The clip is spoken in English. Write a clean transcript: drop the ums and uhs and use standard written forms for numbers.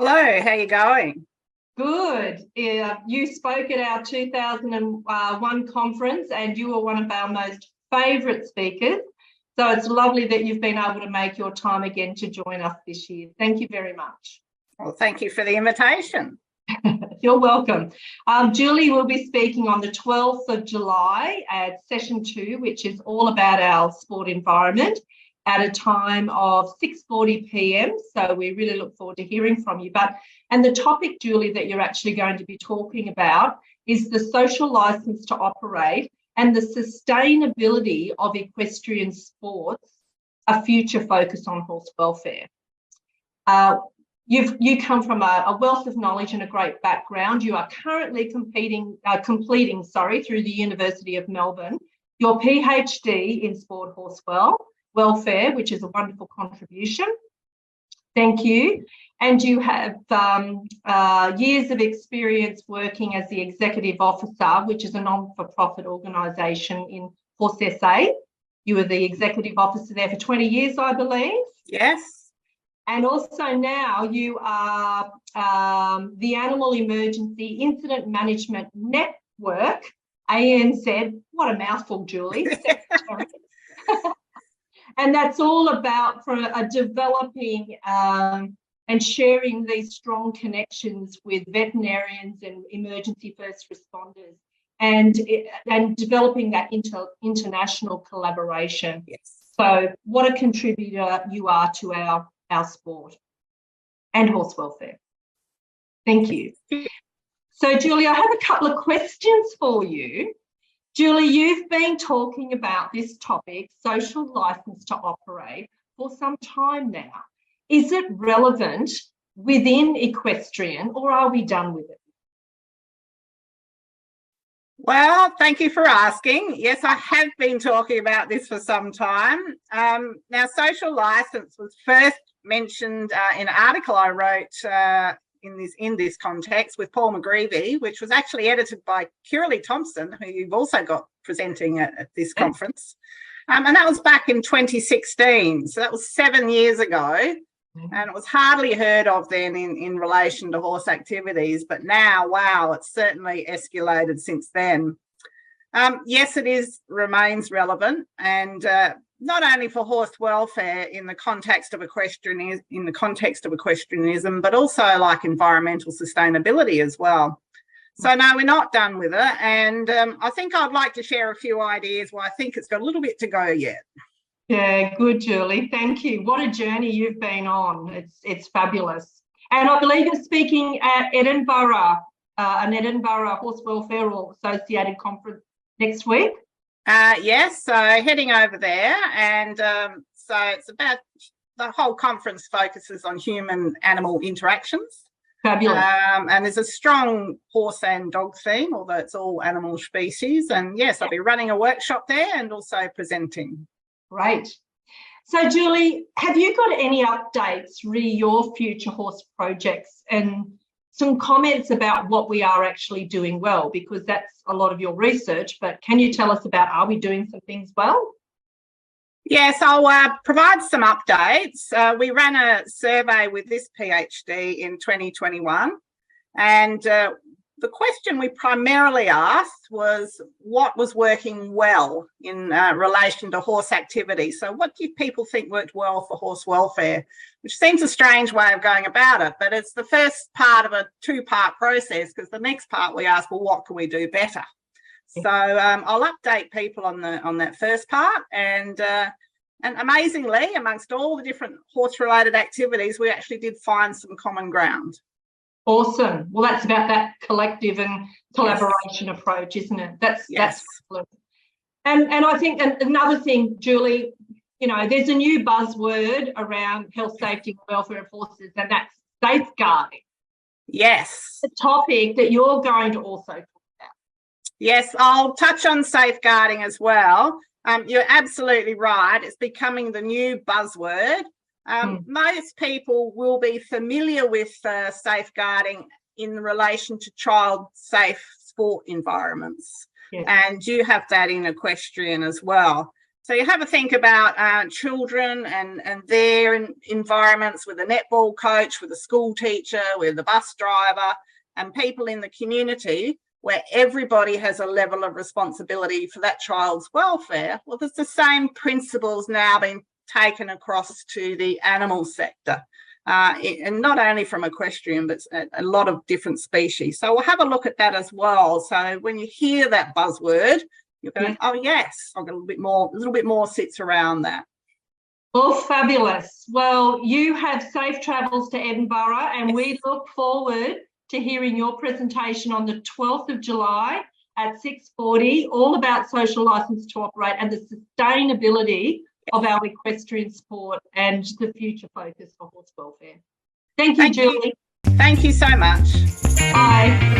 Hello, how you going? Good. You spoke at our 2001 conference and you were one of our most favourite speakers. So it's lovely that you've been able to make your time again to join us this year. Thank you very much. Well, thank you for the invitation. You're welcome. Julie will be speaking on the 12th of July at session 2, which is all about our sport environment at a time of 6:40 p.m. So we really look forward to hearing from you. And the topic, Julie, that you're actually going to be talking about is the social licence to operate and the sustainability of equestrian sports, a future focus on horse welfare. You come from a wealth of knowledge and a great background. You are currently completing through the University of Melbourne your PhD in sport horse welfare, which is a wonderful contribution. Thank you. And you have years of experience working as the Executive Officer, which is a non-for-profit organisation in Horse SA. You were the Executive Officer there for 20 years, I believe. Yes. And also now you are the Animal Emergency Incident Management Network, ANZ. What a mouthful, Julie. And that's all about developing and sharing these strong connections with veterinarians and emergency first responders and developing that international collaboration. Yes. So what a contributor you are to our sport and horse welfare. Thank you. So, Julie, I have a couple of questions for you. Julie, you've been talking about this topic, social licence to operate, for some time now. Is it relevant within equestrian or are we done with it? Well, thank you for asking. Yes, I have been talking about this for some time. Now, social licence was first mentioned in an article I wrote in this context with Paul McGreevy, which was actually edited by Kirley Thompson, who you've also got presenting at this conference. And that was back in 2016. So that was 7 years ago. And it was hardly heard of then in relation to horse activities. But now, wow, it's certainly escalated since then. Yes, it remains relevant, and not only for horse welfare in the context of equestrianism, but also like environmental sustainability as well. So no, we're not done with it, and I think I'd like to share a few ideas why I think it's got a little bit to go yet. Yeah, good, Julie. Thank you. What a journey you've been on. It's fabulous. And I believe you're speaking at Edinburgh, an Edinburgh Horse Welfare Associated conference next week. Yes, so heading over there, and so it's about the whole conference focuses on human-animal interactions. Fabulous. And there's a strong horse and dog theme, although it's all animal species. And yes, I'll be running a workshop there and also presenting. Great. So, Julie, have you got any updates re your future horse projects and some comments about what we are actually doing well, because that's a lot of your research, but can you tell us about, are we doing some things well? Yes, I'll provide some updates. We ran a survey with this PhD in 2021, and the question we primarily asked was what was working well in relation to horse activity. So what do people think worked well for horse welfare? Which seems a strange way of going about it, but it's the first part of a two-part process, because the next part we ask, well, what can we do better? So I'll update people on that first part, and amazingly, amongst all the different horse-related activities, we actually did find some common ground. Awesome. Well, that's about that collective and collaboration approach, isn't it? That's excellent. And I think another thing, Julie, you know, there's a new buzzword around health, safety, and welfare of horses, and that's safeguarding. Yes. The topic that you're going to also talk about. Yes, I'll touch on safeguarding as well. You're absolutely right. It's becoming the new buzzword. Most people will be familiar with safeguarding in relation to child-safe sport environments. Yes. And you have that in equestrian as well. So you have a think about children and their environments with a netball coach, with a school teacher, with a bus driver, and people in the community where everybody has a level of responsibility for that child's welfare. Well, there's the same principles now being taken across to the animal sector. And not only from equestrian, but a lot of different species. So we'll have a look at that as well. So when you hear that buzzword, you're going, oh yes, I've got a little bit more sits around that. Well, fabulous. Well, you have safe travels to Edinburgh, and we look forward to hearing your presentation on the 12th of July at 6:40, all about social licence to operate and the sustainability of our equestrian sport and the future focus for horse welfare. Thank you, Julie. Thank you so much. Bye.